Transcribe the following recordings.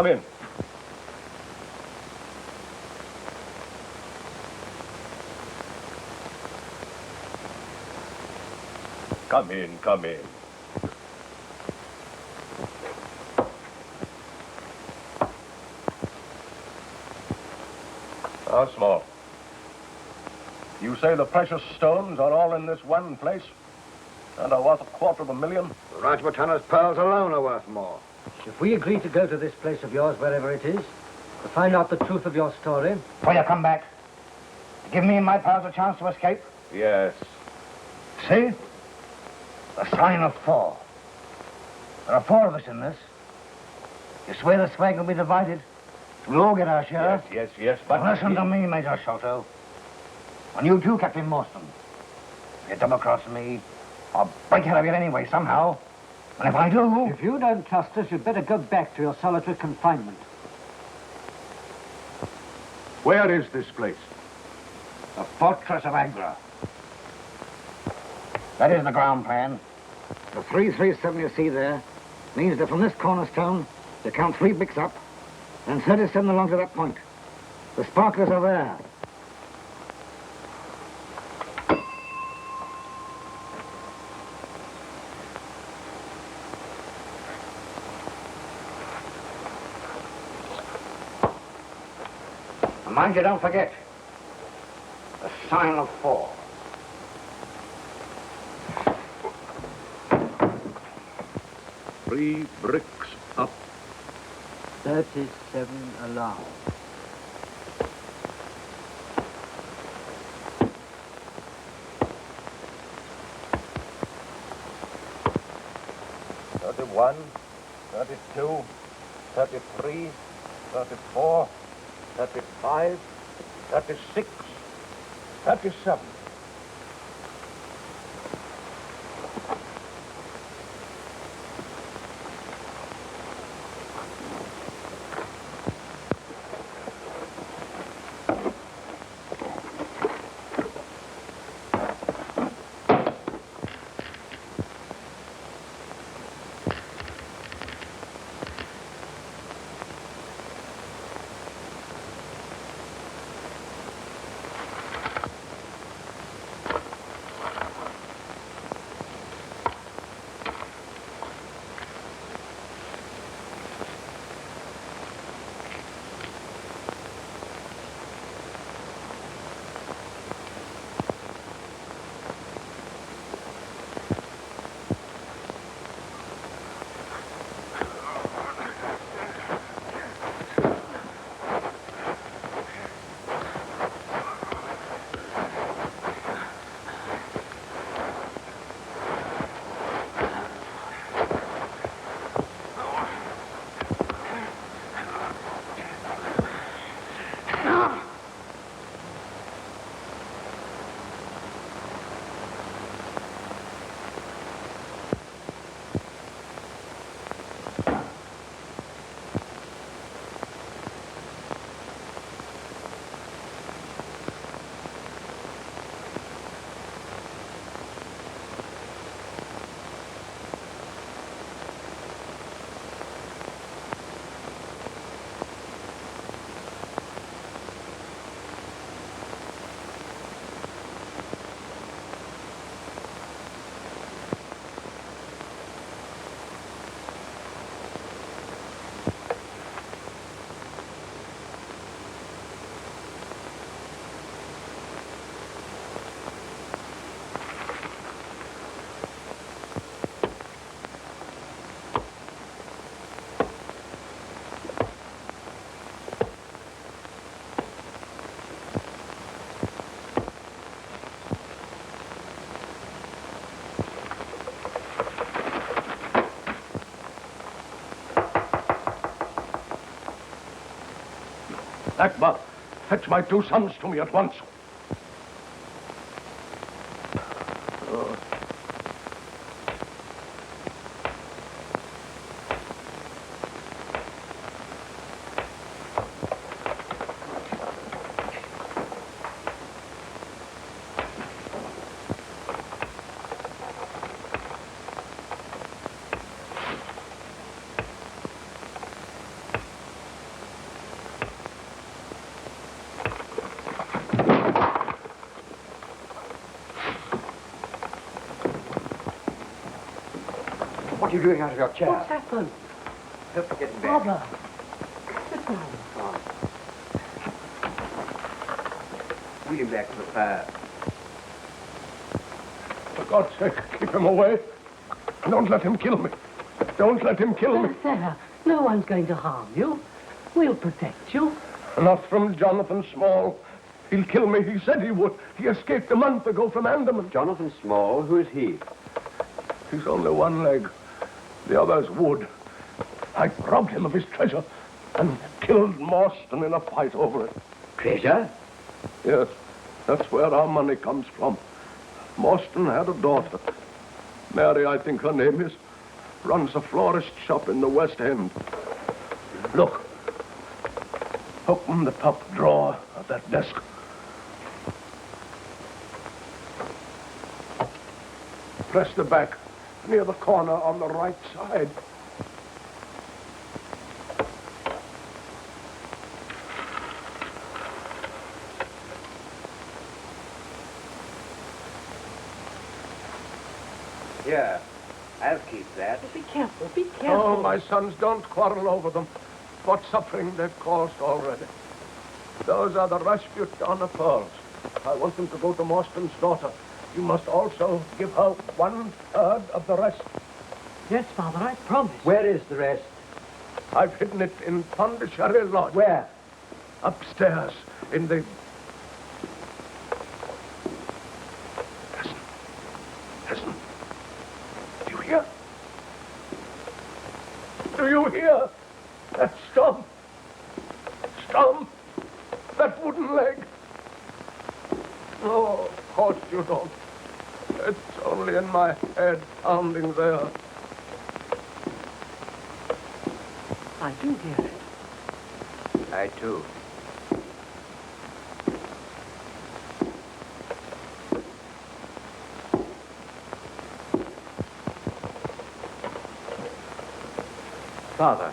Come in. Come in, come in. Small. You say the precious stones are all in this one place? And are worth $250,000? Rajputana's pearls alone are worth more. If we agree to go to this place of yours, wherever it is, to find out the truth of your story... Will you come back? Give me and my pals a chance to escape? Yes. See? The sign of 4. There are 4 of us in this. You swear the swag will be divided? We'll all get our share. Yes, but... Now listen to me, Major Sholto. And you too, Captain Morstan. If you double-cross me, I'll break out of it anyway, somehow. And if I do... If you don't trust us, you'd better go back to your solitary confinement. Where is this place? The Fortress of Agra. That is the ground plan. The 337 you see there means that from this cornerstone, you count 3 bricks up, and 37 along to that point. The sparklers are there. And mind you don't forget, the sign of 4. Three bricks up. 37 along. $31, $32, $33, $34, $35, $36, $37. Akbar, fetch my 2 sons to me at once. What are you doing out of your chair? What's happened? Don't forget it, back. Father. Sit down. Wheel him back to the fire. For God's sake, keep him away. Don't let him kill me. Don't let him kill me. There. No one's going to harm you. We'll protect you. Not from Jonathan Small. He'll kill me. He said he would. He escaped a month ago from Andaman. Jonathan Small, who is he? He's only one leg. The other's wood. I robbed him of his treasure and killed Morstan in a fight over it. Treasure? Yes, that's where our money comes from. Morstan had a daughter. Mary, I think her name is. Runs a florist shop in the West End. Look. Open the top drawer of that desk. Press the back near the corner on the right side. Here, I'll keep that. Be careful. Be careful. Oh, my sons, don't quarrel over them. What suffering they've caused already. Those are the Rashputana pearls. I want them to go to Morstan's daughter. You must also give her 1/3 of the rest. Yes, Father, I promise. Where is the rest? I've hidden it in Pondicherry Lodge. Where? Upstairs, in the... Listen. Listen. Do you hear? Do you hear? That stump. Stump. That wooden leg. Oh, of course you don't. It's only in my head, pounding there. I do hear it. I too. Father.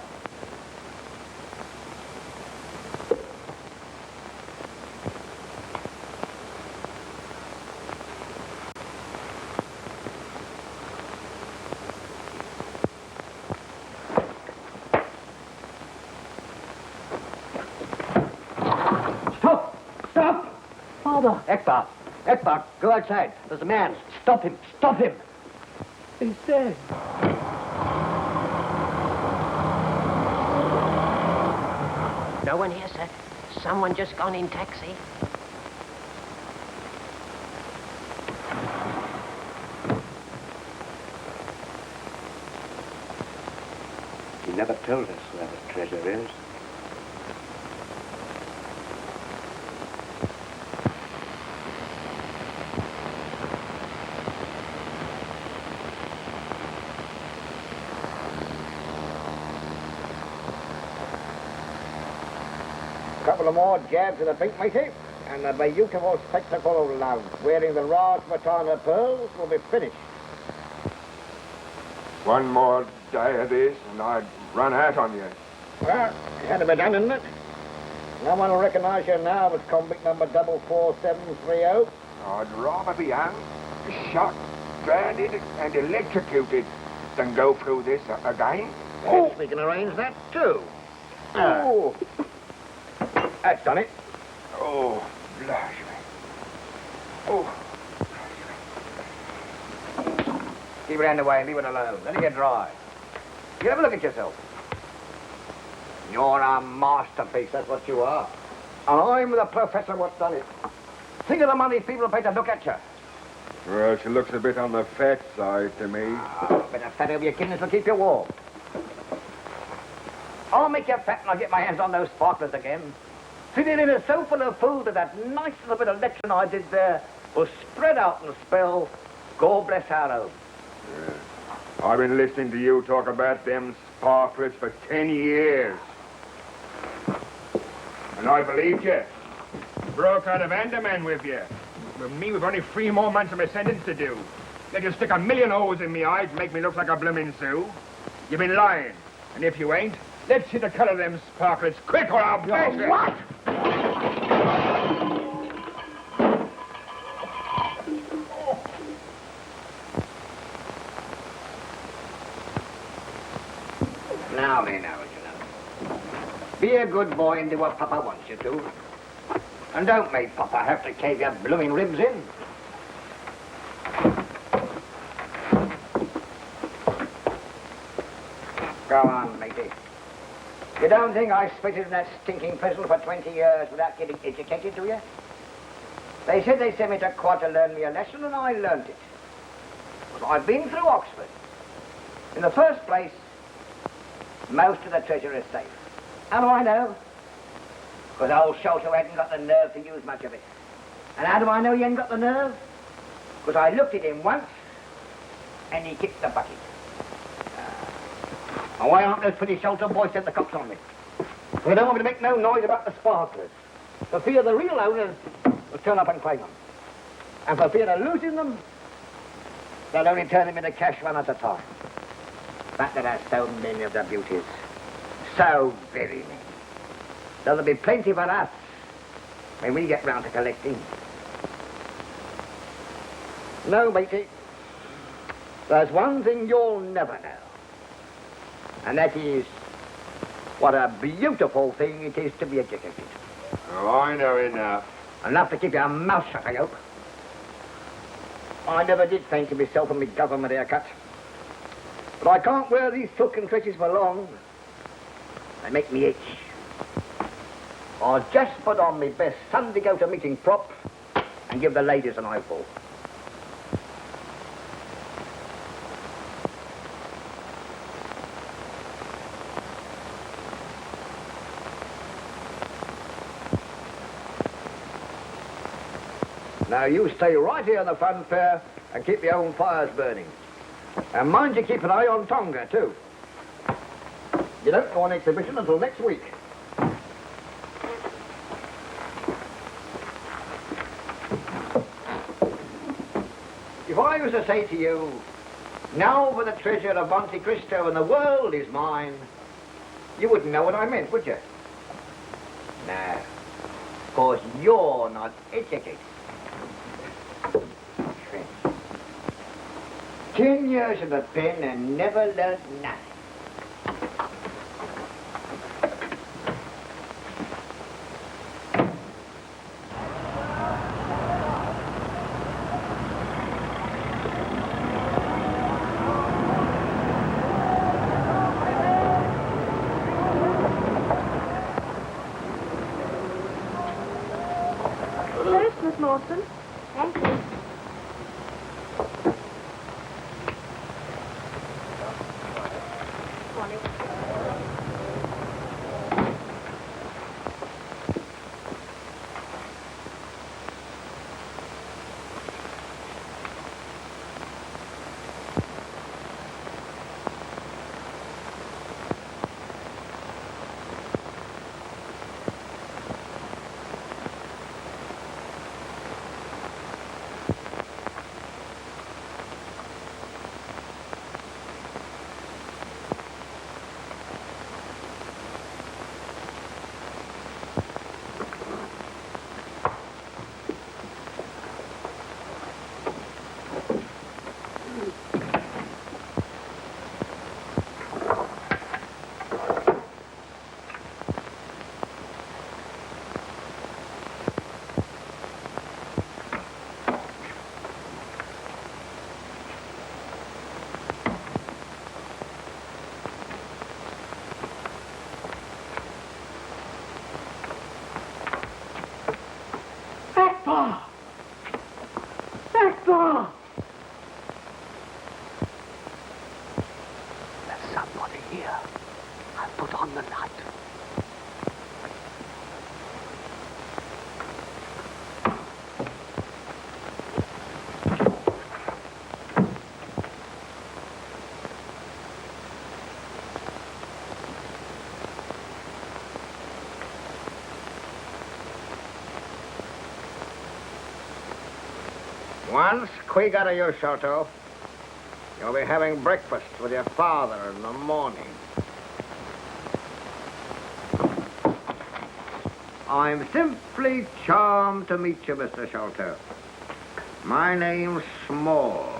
Stop! Stop! Father, Ekbar! Ekbar, go outside. There's a man. Stop him! Stop him! he's dead. No one here, sir. Someone just gone in taxi. He never told us where the treasure is. Couple of more jabs of the pink, matey, and the beautiful spectacle of love wearing the Rajputana pearls will be finished. One more day of this, and I'd run out on you. Well, it had to be done, isn't it? No one will recognize you now as convict number 44730. I'd rather be hung, shot, drowned, and electrocuted than go through this again. Yes, we can arrange that, too. Oh. That's done it. Oh, blush me. Oh. Keep it out of the way and leave it alone. Let it get dry. You have a look at yourself. You're a masterpiece, that's what you are. And I'm the professor what's done it. Think of the money people pay to look at you. Well, she looks a bit on the fat side to me. A bit of fat over your kidneys will keep you warm. I'll make you fat and I'll get my hands on those sparklers again. sitting in a so full of food that that nice little bit of lecturing I did there was spread out and spell, God bless our home. I've been listening to you talk about them sparklers for 10 years. And I believed you. Broke out of Andaman with you. With me, we've only 3 more months of my sentence to do. They just stick a million holes in me eyes and make me look like a bloomin' Sioux. You've been lying. And if you ain't, let's see the color of them sparklers quick or I'll bash you. What? Now, you know. Be a good boy and do what Papa wants you to. And don't make Papa have to cave your blooming ribs in. Go on, matey. You don't think I spitted in that stinking prison for 20 years without getting educated, do you? They said they sent me to quad to learn me a lesson, and I learned it. But I've been through Oxford. In the first place, most of the treasure is safe. How do I know? Because old Sholto hadn't got the nerve to use much of it. And how do I know he hadn't got the nerve? Because I looked at him once, and he kicked the bucket. And why aren't those pretty Sholto boys sent the cops on me? They don't want me to make no noise about the sparklers. For fear the real owners will turn up and claim them. And for fear of losing them, they'll only turn them into cash one at a time. But there are so many of the beauties. So very many. There'll be plenty for us when we get round to collecting. No, matey. There's one thing you'll never know. And that is what a beautiful thing it is to be educated. Oh, I know enough. Enough to keep your mouth shut, I hope. I never did fancy myself in my government haircut. But I can't wear these silken tresses for long. They make me itch. I'll just put on my best Sunday go-to-meeting prop and give the ladies an eyeful. Now you stay right here in the fun fair and keep your own fires burning. And mind you keep an eye on Tonga, too. You don't go on exhibition until next week. If I was to say to you, now for the treasure of Monte Cristo and the world is mine, you wouldn't know what I meant, would you? No. Of course, you're not educated. 10 years in the pen and never learned nothing. First, Miss Lawson. Thank you. Once Quig out of your Sholto, you'll be having breakfast with your father in the morning. I'm simply charmed to meet you, Mr. Sholto. My name's Small.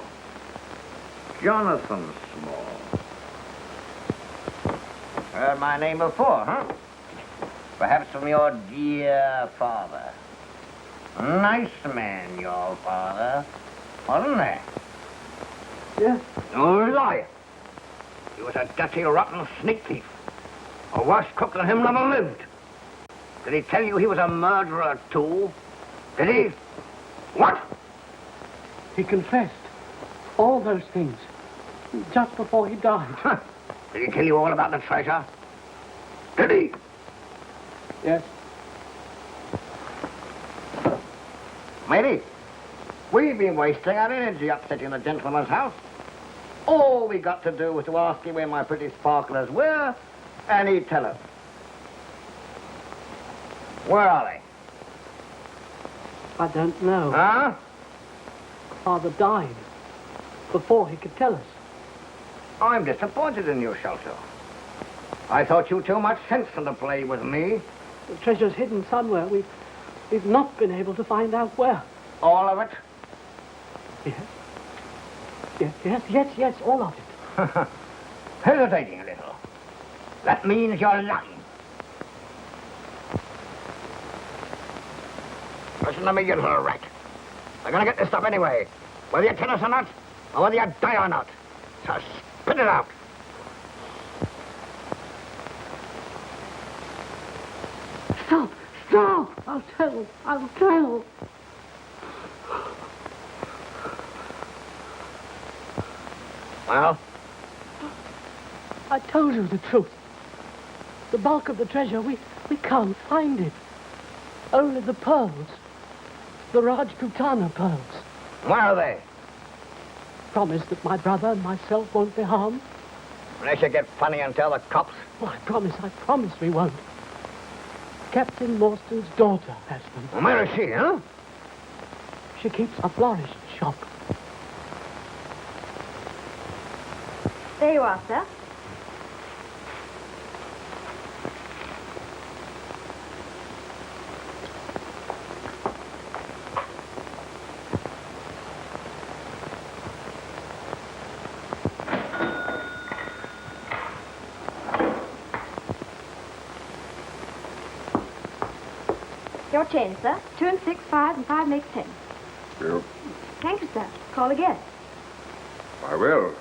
Jonathan Small. Heard my name before, huh? Perhaps from your dear father. Nice man, your father, wasn't he? Yes. No lie. He was a dirty, rotten sneak thief. A worse cook than him never lived. Did he tell you he was a murderer, too? Did he? What? He confessed all those things just before he died. Did he tell you all about the treasure? Did he? Yes. Maybe. We've been wasting our energy upsetting the gentleman's house. All we got to do was to ask him where my pretty sparklers were, and he'd tell us. Where are they? I don't know. Huh? Father died before he could tell us. I'm disappointed in you, Sholto. I thought you too much sense to play with me. The treasure's hidden somewhere. We've not been able to find out where. All of it? Yes, all of it. Hesitating a little. That means you're lying. Listen to me, you little rat. We're gonna get this stuff anyway. Whether you tell us or not, or whether you die or not. So spit it out. Stop! I'll tell. Well? I told you the truth. The bulk of the treasure, we can't find it. Only the pearls. The Rajputana pearls. Where are they? Promise that my brother and myself won't be harmed. Unless you get funny and tell the cops. Oh, I promise we won't. Captain Morstan's daughter has them. Well, where is she, huh? She keeps a florist shop. There you are, sir. Your change, sir. 2 and 6, 5, and 5 makes 10. You, Thank you, sir. Call again. I will.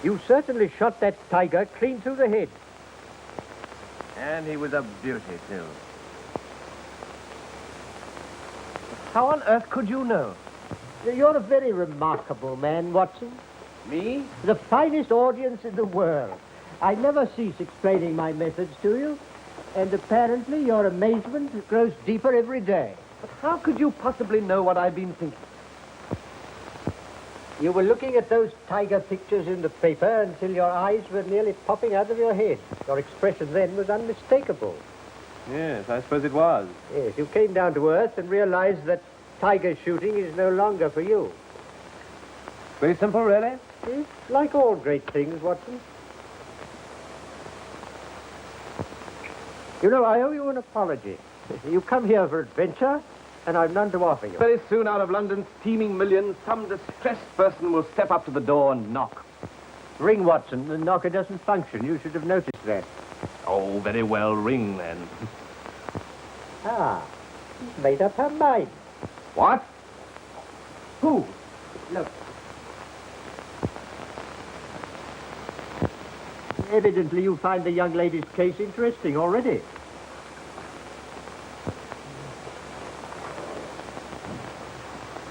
You certainly shot that tiger clean through the head. And he was a beauty, too. How on earth could you know? You're a very remarkable man, Watson. Me? The finest audience in the world. I never cease explaining my methods to you, and apparently your amazement grows deeper every day. But how could you possibly know what I've been thinking? You were looking at those tiger pictures in the paper until your eyes were nearly popping out of your head. Your expression then was unmistakable. Yes, I suppose it was. Yes, you came down to earth and realized that tiger shooting is no longer for you. Very simple, really? It's like all great things, Watson. You know, I owe you an apology. You come here for adventure, and I've none to offer you. Very soon, out of London's teeming millions, some distressed person will step up to the door and knock. Ring, Watson. The knocker doesn't function. You should have noticed that. Oh, very well, ring then. Ah, she's made up her mind. What? Who? Look. Evidently you find the young lady's case interesting already.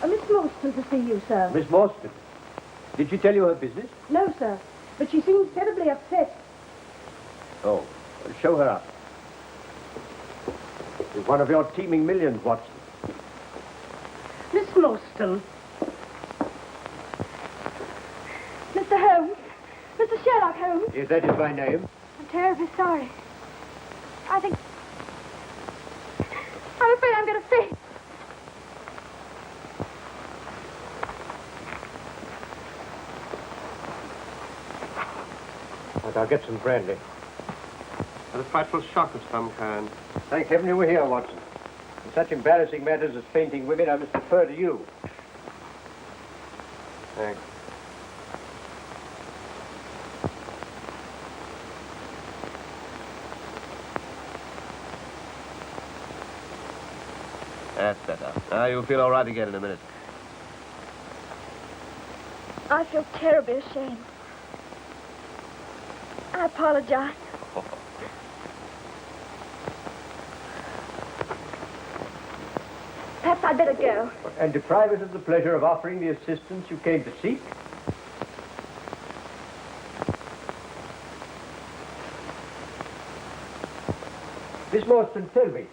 Miss Morstan to see you, sir. Miss Morstan. Did she tell you her business? No, sir. But she seems terribly upset. Oh, well, show her up. She's one of your teeming millions, Watson. Miss Morstan. Mr. Holmes. Mr. Sherlock Holmes. Yes, that is my name. I'm terribly sorry. I'm afraid I'm going to faint. But I'll get some brandy. A frightful shock of some kind. Thank heaven you were here, Watson. In such embarrassing matters as fainting women, I must defer to you. Thanks. That's better. Now you'll feel all right again in a minute. I feel terribly ashamed. I apologize. Perhaps I'd better go. And deprive us of the pleasure of offering the assistance you came to seek? Miss Morstan, tell me,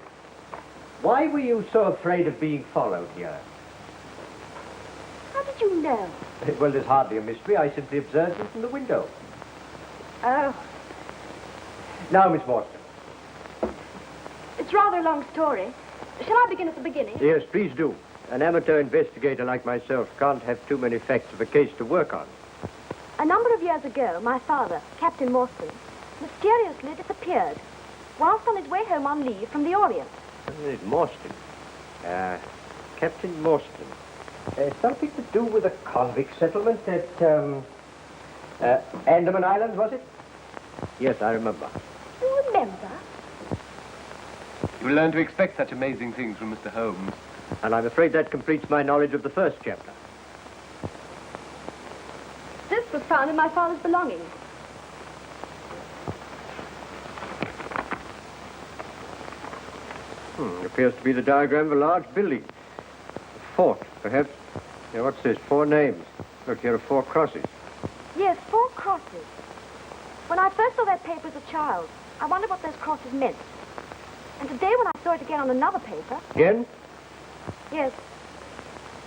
why were you so afraid of being followed here? How did you know? Well, there's hardly a mystery. I simply observed it from the window. Oh, Now, Miss Morstan. it's rather a long story. Shall I begin at the beginning? Yes, please do. An amateur investigator like myself can't have too many facts of a case to work on. A number of years ago, my father, Captain Morstan, mysteriously disappeared whilst on his way home on leave from the Orient. Morstan. Captain Morstan. Something to do with a convict settlement at, Andaman Islands, was it? Yes, I remember. You remember? You learn to expect such amazing things from Mr. Holmes. And I'm afraid that completes my knowledge of the first chapter. This was found in my father's belongings. Appears to be the diagram of a large building. A fort, perhaps. Yeah, what's this? 4 names. Look, here are 4 crosses. Yes, 4 crosses. When I first saw that paper as a child, I wondered what those crosses meant. And today when I saw it again on another paper... Again? Yes.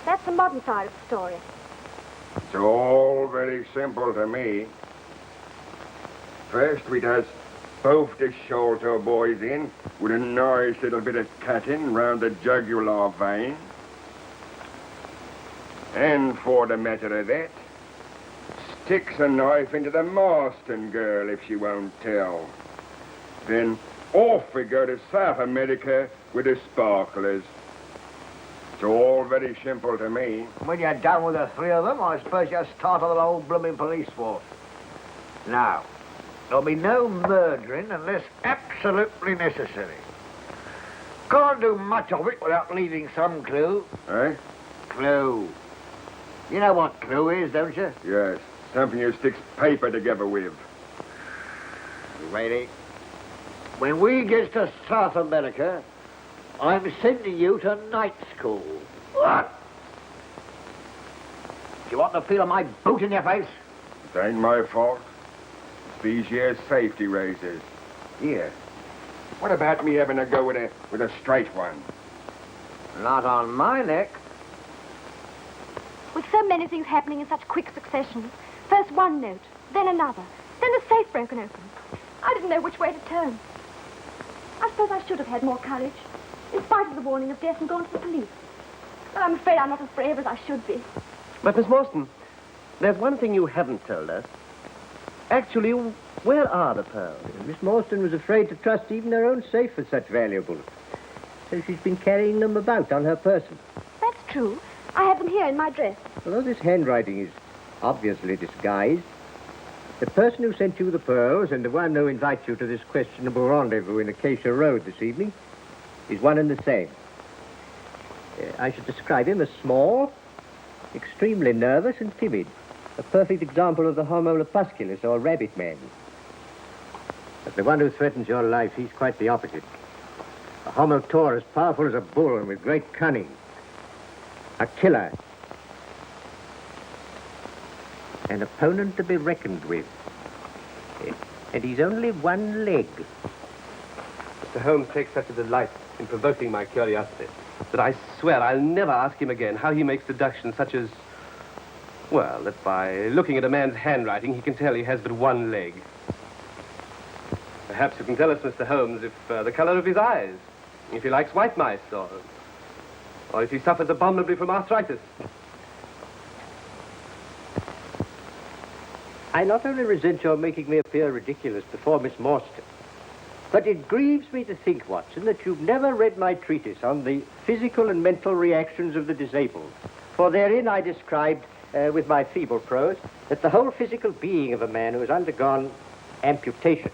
That's the modern side of the story. It's all very simple to me. First, we does both the Sholto boys in with a nice little bit of cutting round the jugular vein. And for the matter of that, sticks a knife into the Marston girl if she won't tell. Then off we go to South America with the sparklers. It's all very simple to me. When you're done with the 3 of them, I suppose you start on the whole blooming police force. Now, there'll be no murdering unless absolutely necessary. Can't do much of it without leaving some clue. Eh? Clue. You know what clue is, don't you? Yes. Something you sticks paper together with. Lady, when we get to South America, I'm sending you to night school. What? Do you want the feel of my boot in your face? It ain't my fault. These years safety razors. Here. What about me having a go with a straight one? Not on my neck. With so many things happening in such quick succession, first one note, then another, then the safe broken open, I didn't know which way to turn. I suppose I should have had more courage, in spite of the warning of death, and gone to the police. But I'm afraid I'm not as brave as I should be. But, Miss Morstan, there's one thing you haven't told us. Actually, where are the pearls? Miss Morstan was afraid to trust even her own safe with such valuables. So she's been carrying them about on her person. That's true. I have them here in my dress. Although this handwriting is obviously disguised, the person who sent you the pearls and the one who invites you to this questionable rendezvous in Acacia Road this evening is one and the same. I should describe him as small, extremely nervous and timid. A perfect example of the Homo lepusculus, or rabbit man. But the one who threatens your life, he's quite the opposite. A Homo taurus, powerful as a bull and with great cunning. A killer. An opponent to be reckoned with. And he's only one leg. Mr. Holmes takes such a delight in provoking my curiosity that I swear I'll never ask him again how he makes deductions such as, well, that by looking at a man's handwriting, he can tell he has but one leg. Perhaps you can tell us, Mr. Holmes, if the color of his eyes, if he likes white mice, or if he suffers abominably from arthritis. I not only resent your making me appear ridiculous before Miss Morstan, but it grieves me to think, Watson, that you've never read my treatise on the physical and mental reactions of the disabled. For therein I described, with my feeble prose, that the whole physical being of a man who has undergone amputation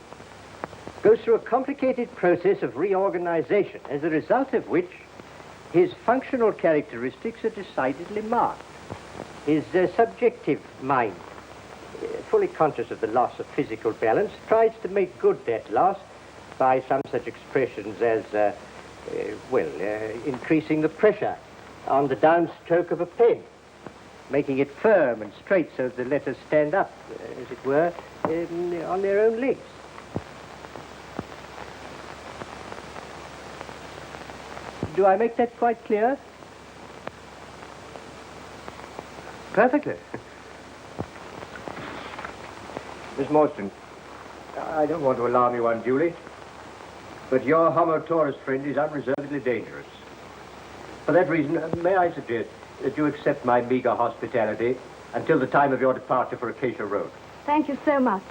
goes through a complicated process of reorganization, as a result of which his functional characteristics are decidedly marked. His subjective mind, fully conscious of the loss of physical balance, tries to make good that loss by some such expressions as, increasing the pressure on the downstroke of a pen, making it firm and straight so that the letters stand up, as it were, on their own legs. Do I make that quite clear? Perfectly. Miss Morstan, I don't want to alarm you unduly, but your Homo taurus friend is unreservedly dangerous. For that reason, may I suggest that you accept my meager hospitality until the time of your departure for Acacia Road? Thank you so much.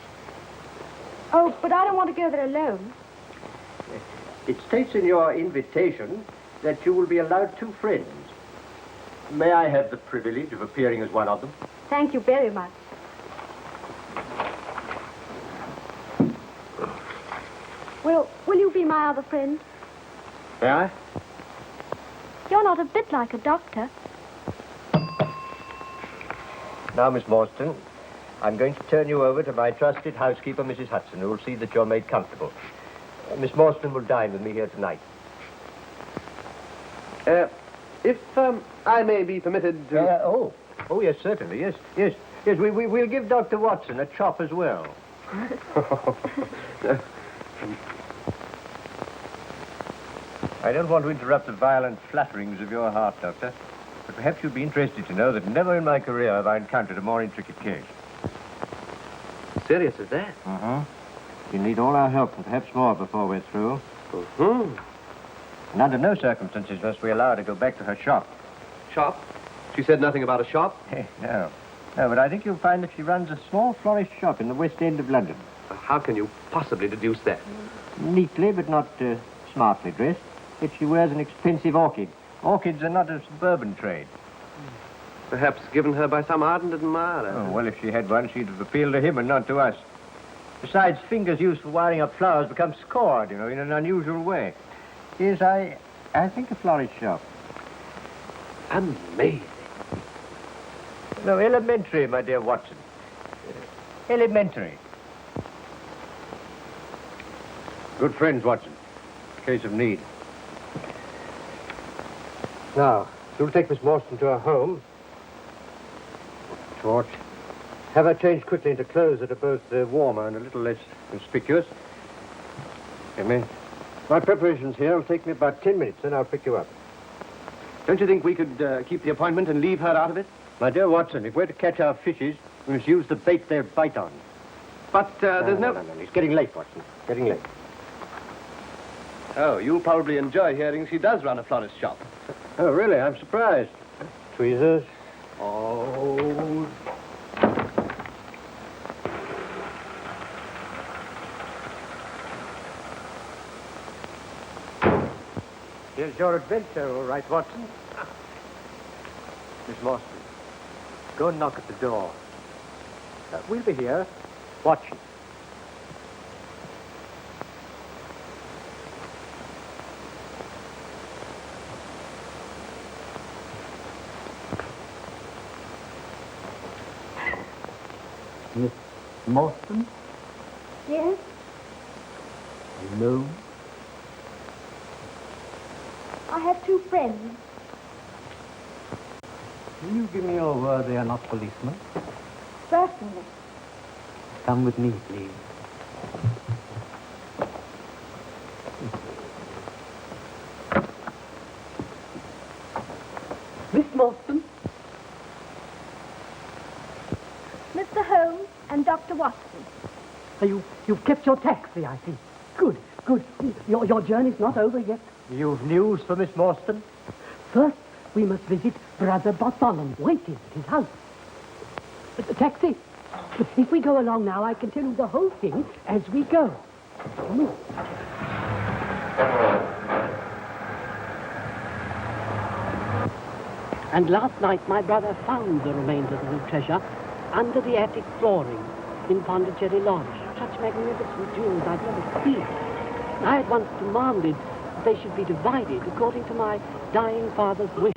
Oh, but I don't want to go there alone. It states in your invitation that you will be allowed 2 friends. May I have the privilege of appearing as one of them? Thank you very much. Well, will you be my other friend? May I? You're not a bit like a doctor. Now, Miss Morstan, I'm going to turn you over to my trusted housekeeper, Mrs. Hudson, who will see that you're made comfortable. Miss Morstan will dine with me here tonight. If I may be permitted to... Oh, yes, certainly, yes. We'll give Dr. Watson a chop as well. I don't want to interrupt the violent flutterings of your heart, Doctor, but perhaps you'd be interested to know that never in my career have I encountered a more intricate case. Serious as that? You need all our help, and perhaps more before we're through. And under no circumstances must we allow her to go back to her shop. Shop? She said nothing about a shop? No, but I think you'll find that she runs a small florist shop in the West End of London. How can you possibly deduce that? Neatly, but not smartly dressed. Yet she wears an expensive orchid. Orchids are not a suburban trade. Perhaps given her by some ardent admirer. Oh, well, if she had one, she'd have appealed to him and not to us. Besides, fingers used for wiring up flowers become scored, in an unusual way. Yes, I think a florist shop. Amazing. No, elementary, my dear Watson. Elementary. Good friends, Watson. Case of need. Now, you'll take Miss Morstan to her home. Torch. Have her changed quickly into clothes that are both warmer and a little less conspicuous. Come My preparations here will take me about 10 minutes, then I'll pick you up. Don't you think we could keep the appointment and leave her out of it? My dear Watson, if we're to catch our fishes, we must use the bait they'll bite on. But there's no... No. It's getting late, Watson. Getting late. Oh, you'll probably enjoy hearing she does run a florist shop. Oh, really? I'm surprised. Tweezers. Oh... Here's your adventure, all right, Watson. Miss Morstan, go and knock at the door. We'll be here, watching. Miss Morstan? Yes? Alone? I have two friends. Will you give me your word they are not policemen? Certainly. Come with me, please. Miss Morstan? Mr. Holmes and Dr. Watson. You've kept your taxi, I see. Good, good. Your journey's not over yet. You've news for Miss Morstan? First, we must visit Brother Bartholomew, waiting at his house. Taxi. If we go along now, I can tell you the whole thing as we go. Come on. And last night, my brother found the remains of the treasure under the attic flooring in Pondicherry Lodge. Such magnificent jewels I'd never seen. I had once demanded that they should be divided according to my dying father's wish.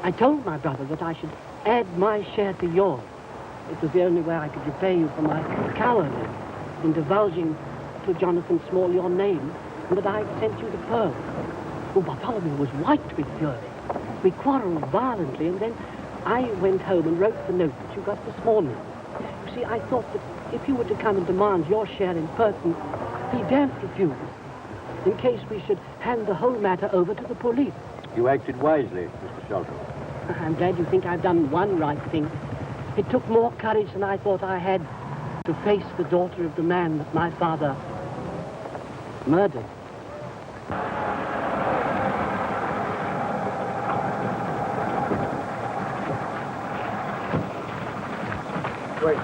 I told my brother that I should add my share to yours. It was the only way I could repay you for my cowardice in divulging to Jonathan Small your name and that I had sent you the pearls. Oh, Bartholomew was white with fury. We quarreled violently, and then I went home and wrote the note that you got this morning. You see, I thought that if you were to come and demand your share in person, he daren't refuse, in case we should hand the whole matter over to the police. You acted wisely, Mr. Shelton. I'm glad you think I've done one right thing. It took more courage than I thought I had to face the daughter of the man that my father murdered. Wait.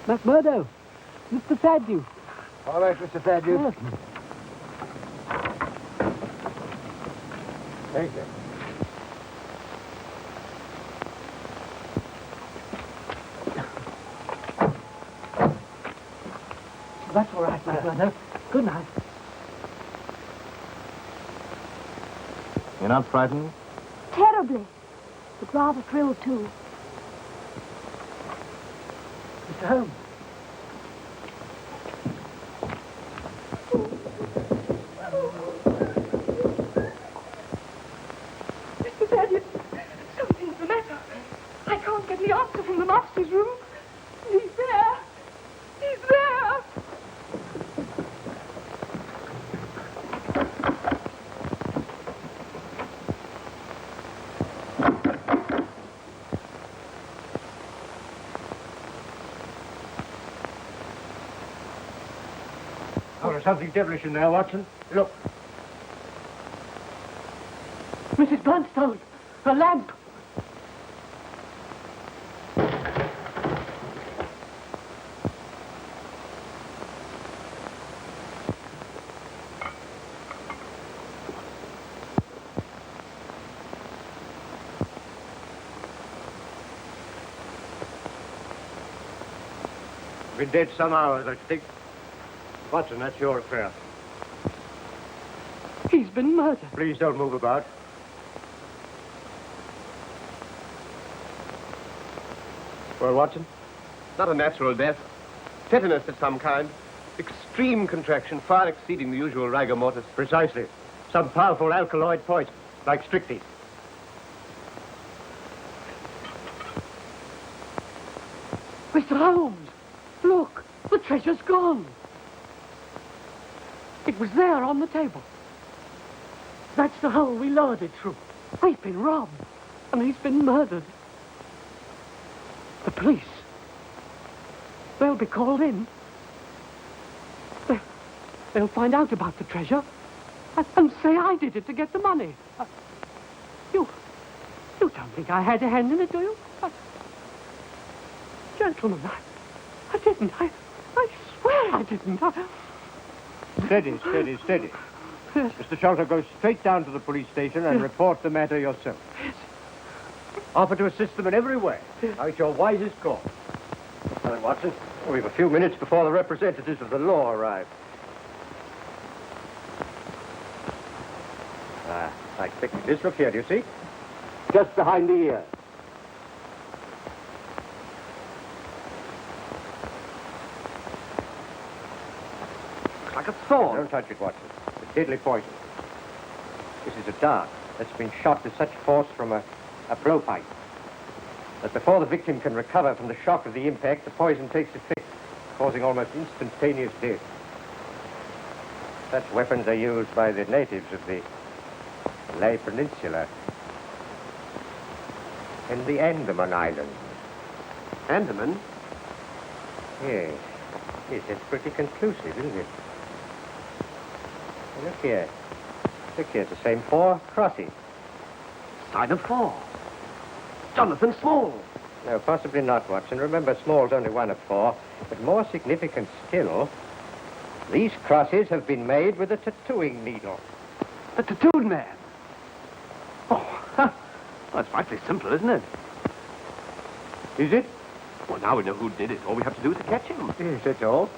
McMurdo, Mr. Thaddeus. All right, Mr. Thaddeus. Yes. Thank you. That's all right, McMurdo. Good night. You're not frightened? Terribly. But rather thrilled, too. Mr. Holmes. Mr. Thaddeus, something's the matter. I can't get the answer from the master's room. He's there. He's there. Oh, there's something devilish in there, Watson. Look. Mrs. Bluntstone, a lamp. Been dead some hours, I think. Watson, that's your affair. He's been murdered. Please don't move about. Well, Watson? Not a natural death. Tetanus of some kind. Extreme contraction, far exceeding the usual rigor mortis. Precisely. Some powerful alkaloid poison, like strychnine. Mr. Holmes, look, the treasure's gone. It was there on the table. That's the hole we lowered it through. We've been robbed, and he's been murdered. The police. They'll be called in. They'll find out about the treasure and say I did it to get the money. You don't think I had a hand in it, do you? Gentlemen, I didn't. I swear I didn't. Steady, steady, steady. Yes. Mr. Sholto, go straight down to the police station and report the matter yourself. Yes. Offer to assist them in every way. Now, it's your wisest course. Well, Watson, we have a few minutes before the representatives of the law arrive. I expected this. Look here, do you see? Just behind the ear. Like a thorn. Don't touch it, Watson. It's deadly poison. This is a dart that's been shot with such force from a blowpipe that before the victim can recover from the shock of the impact, the poison takes effect, causing almost instantaneous death. Such weapons are used by the natives of the Malay Peninsula and the Andaman Islands. Andaman? Yes. Yes, that's pretty conclusive, isn't it? Look here. Look here, it's the same 4 crosses. Sign of 4. Jonathan Small. No, possibly not, Watson. Remember, Small's only one of 4. But more significant still, these crosses have been made with a tattooing needle. The tattooed man. Oh, well, it's frightfully simple, isn't it? Is it? Well, now we know who did it. All we have to do is to catch him. Yes, that's all.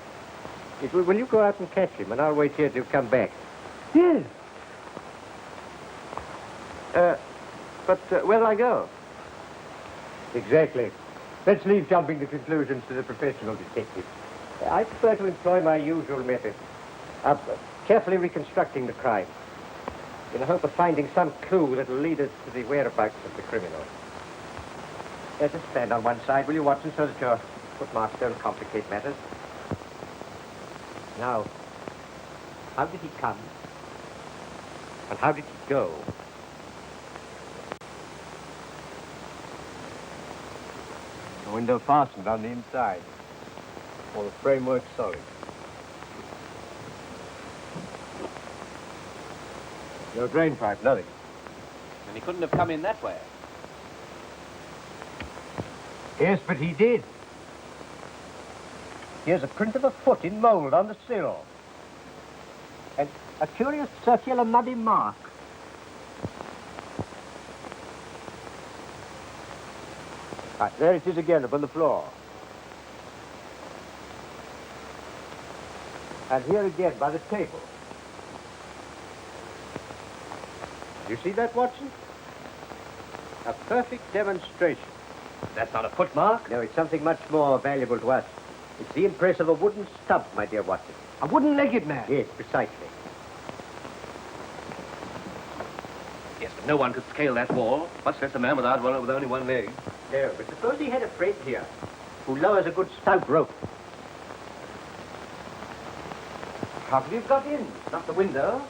Yes, well, will you go out and catch him, and I'll wait here till you come back. Yes. But where'll I go? Exactly. Let's leave jumping to conclusions to the professional detective. I prefer to employ my usual method of carefully reconstructing the crime in the hope of finding some clue that will lead us to the whereabouts of the criminal. Just stand on one side, will you, Watson, so that your footmarks don't complicate matters. Now, how did he come? And how did he go? The window fastened on the inside. All the framework solid. No drain pipe, nothing. And he couldn't have come in that way. Yes, but he did. Here's a print of a foot in mold on the sill. And a curious circular muddy mark. Right, there it is again upon the floor. And here again by the table. You see that, Watson? A perfect demonstration. That's not a footmark. No, it's something much more valuable to us. It's the impress of a wooden stump, my dear Watson. A wooden-legged man. Yes, precisely. Yes, but no one could scale that wall, much less a man with only one leg. No, but suppose he had a friend here who lowers a good stout rope. How could he have got in? Not the window.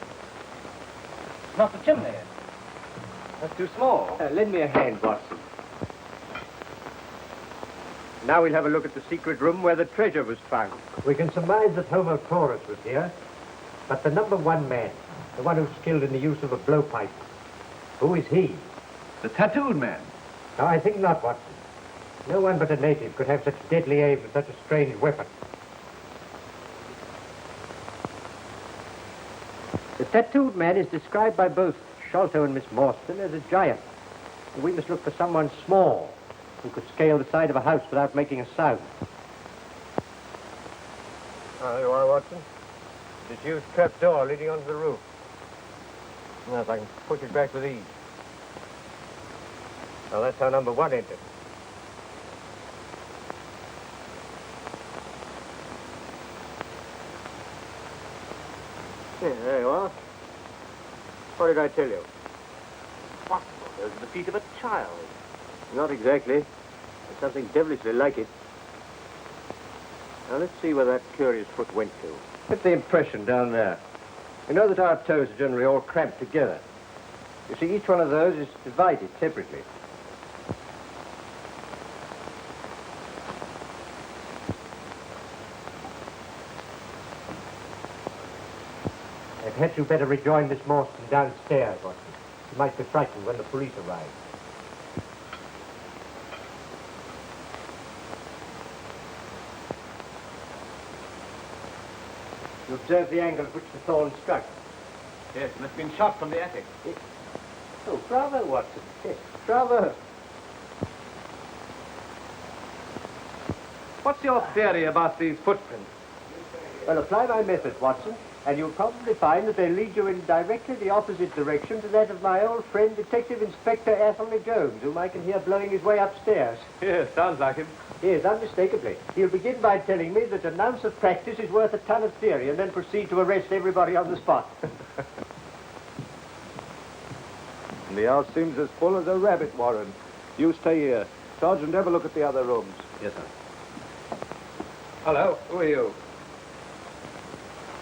Not the chimney. That's too small. Lend me a hand, Watson. Now we'll have a look at the secret room where the treasure was found. We can surmise that Homo Taurus was here, but the number 1 man, the one who's skilled in the use of a blowpipe, who is he? The tattooed man. No, I think not, Watson. No one but a native could have such deadly aim with such a strange weapon. The tattooed man is described by both Sholto and Miss Morstan as a giant. We must look for someone small who could scale the side of a house without making a sound. There you are, Watson. This huge trap door leading onto the roof. Now, if I can push it back with ease. Well, that's how number 1 entered. Yeah, there you are. What did I tell you? Possible. Those are the feet of a child. Not exactly. There's something devilishly like it. Now, let's see where that curious foot went to. Get the impression down there. You know that our toes are generally all cramped together. You see, each one of those is divided separately. Perhaps you'd better rejoin Miss Morstan downstairs, Watson. She might be frightened when the police arrive. You observe the angle at which the thorn struck? Yes, it must have been shot from the attic. Oh, bravo, Watson. Yes, bravo. What's your theory about these footprints? Well, apply my method, Watson, and you'll probably find that they lead you in directly the opposite direction to that of my old friend, Detective Inspector Athelney Jones, whom I can hear blowing his way upstairs. Yes, sounds like him. Yes, unmistakably. He'll begin by telling me that an ounce of practice is worth a ton of theory, and then proceed to arrest everybody on the spot. The house seems as full as a rabbit warren. You stay here. Sergeant, have a look at the other rooms. Yes, sir. Hello, who are you?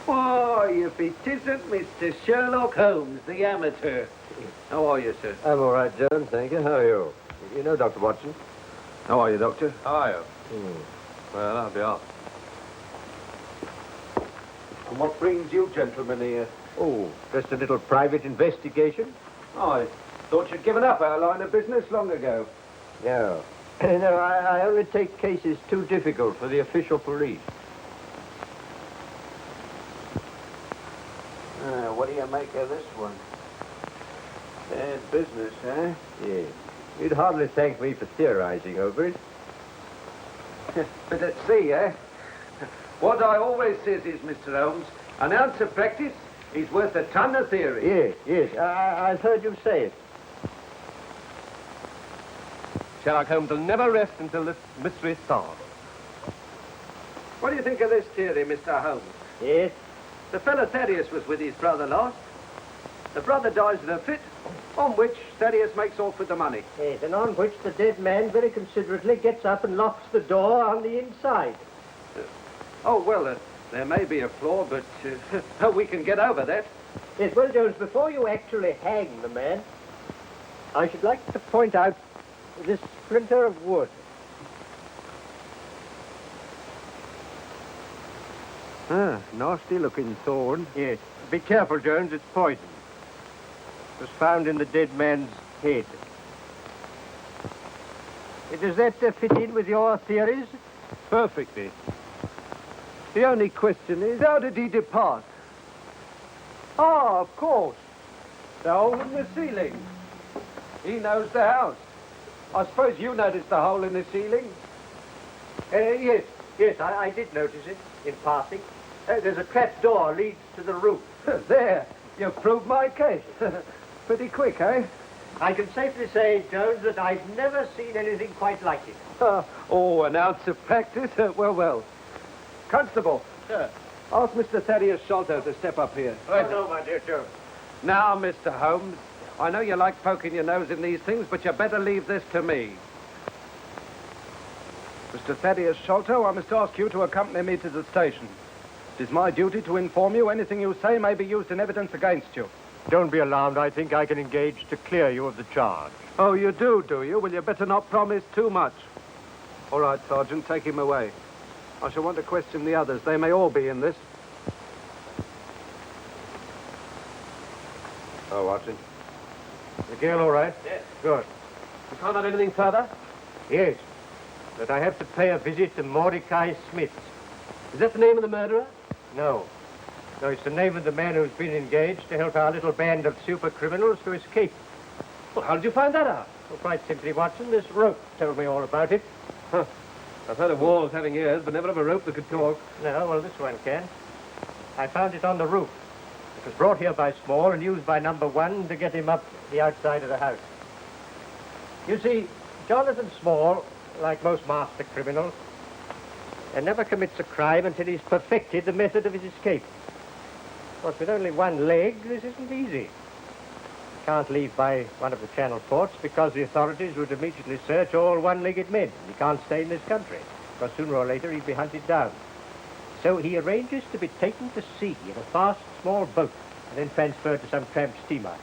Oh, if it isn't Mr. Sherlock Holmes, the amateur. How are you, sir? I'm all right, Jones, thank you. How are you? You know Dr. Watson? How are you, Doctor? How are you? Well, I'll be off. And what brings you gentlemen here? Oh, just a little private investigation? Oh, I thought you'd given up our line of business long ago. No. No, I only take cases too difficult for the official police. What do you make of this one? Bad business, huh? Yes. You'd hardly thank me for theorizing over it. But let's see, eh? What I always says is, Mr. Holmes, an ounce of practice is worth a ton of theory. Yes. I've heard you say it. Sherlock Holmes will never rest until this mystery is solved. What do you think of this theory, Mr. Holmes? Yes? The fellow Thaddeus was with his brother last. The brother dies in a fit, on which Thaddeus makes off with the money. Yes, and on which the dead man very considerately gets up and locks the door on the inside. There may be a flaw, but we can get over that. Yes, well, Jones, before you actually hang the man, I should like to point out this splinter of wood. Nasty-looking thorn. Yes. Be careful, Jones, it's poison. It was found in the dead man's head. Does that fit in with your theories? Perfectly. The only question is, how did he depart? Ah, of course. The hole in the ceiling. He knows the house. I suppose you noticed the hole in the ceiling? Yes, I did notice it in passing. There's a trap door leads to the roof. There, you've proved my case. Pretty quick, eh? I can safely say, Jones, that I've never seen anything quite like it. An ounce of practice? Well. Constable. Sir. Ask Mr. Thaddeus Sholto to step up here. Right. No, my dear Jones. Now, Mr. Holmes, I know you like poking your nose in these things, but you better leave this to me. Mr. Thaddeus Sholto, I must ask you to accompany me to the station. It is my duty to inform you anything you say may be used in evidence against you. Don't be alarmed. I think I can engage to clear you of the charge. Oh, you do you? Well, you better not promise too much. All right, Sergeant, take him away. I shall want to question the others. They may all be in this. Oh, Watson. The girl all right? Yes. Good. You found out anything further? Yes. But I have to pay a visit to Mordecai Smith. Is that the name of the murderer? No. No, it's the name of the man who's been engaged to help our little band of super criminals to escape. Well, how did you find that out? Well, quite simply, Watson, this rope told me all about it. Huh. I've heard of walls having ears, but never of a rope that could talk. No, well, this one can. I found it on the roof. It was brought here by Small and used by number 1 to get him up the outside of the house. You see, Jonathan Small, like most master criminals, never commits a crime until he's perfected the method of his escape. course, with only one leg, this isn't easy. Can't leave by one of the Channel ports because the authorities would immediately search all one-legged men. He can't stay in this country, because sooner or later he'd be hunted down. So he arranges to be taken to sea in a fast, small boat and then transferred to some tramp steamer,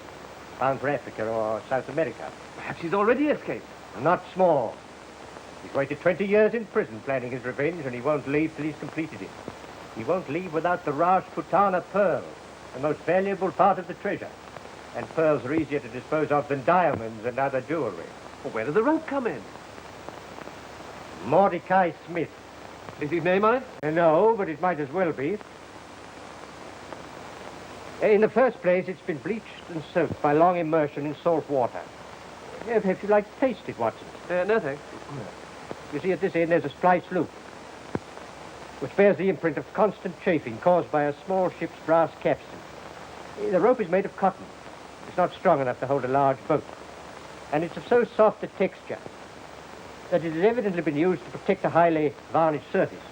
bound for Africa or South America. Perhaps he's already escaped. Not small. He's waited 20 years in prison planning his revenge, and he won't leave till he's completed it. He won't leave without the Rajputana pearl, the most valuable part of the treasure. And pearls are easier to dispose of than diamonds and other jewelry. Well, where does the rope come in? Mordecai Smith. Is his name on it? No, but it might as well be. In the first place, it's been bleached and soaked by long immersion in salt water. Perhaps you'd like to taste it, Watson. No, thanks. You see, at this end, there's a splice loop, which bears the imprint of constant chafing caused by a small ship's brass capstan. The rope is made of cotton. It's not strong enough to hold a large boat. And it's of so soft a texture that it has evidently been used to protect a highly varnished surface,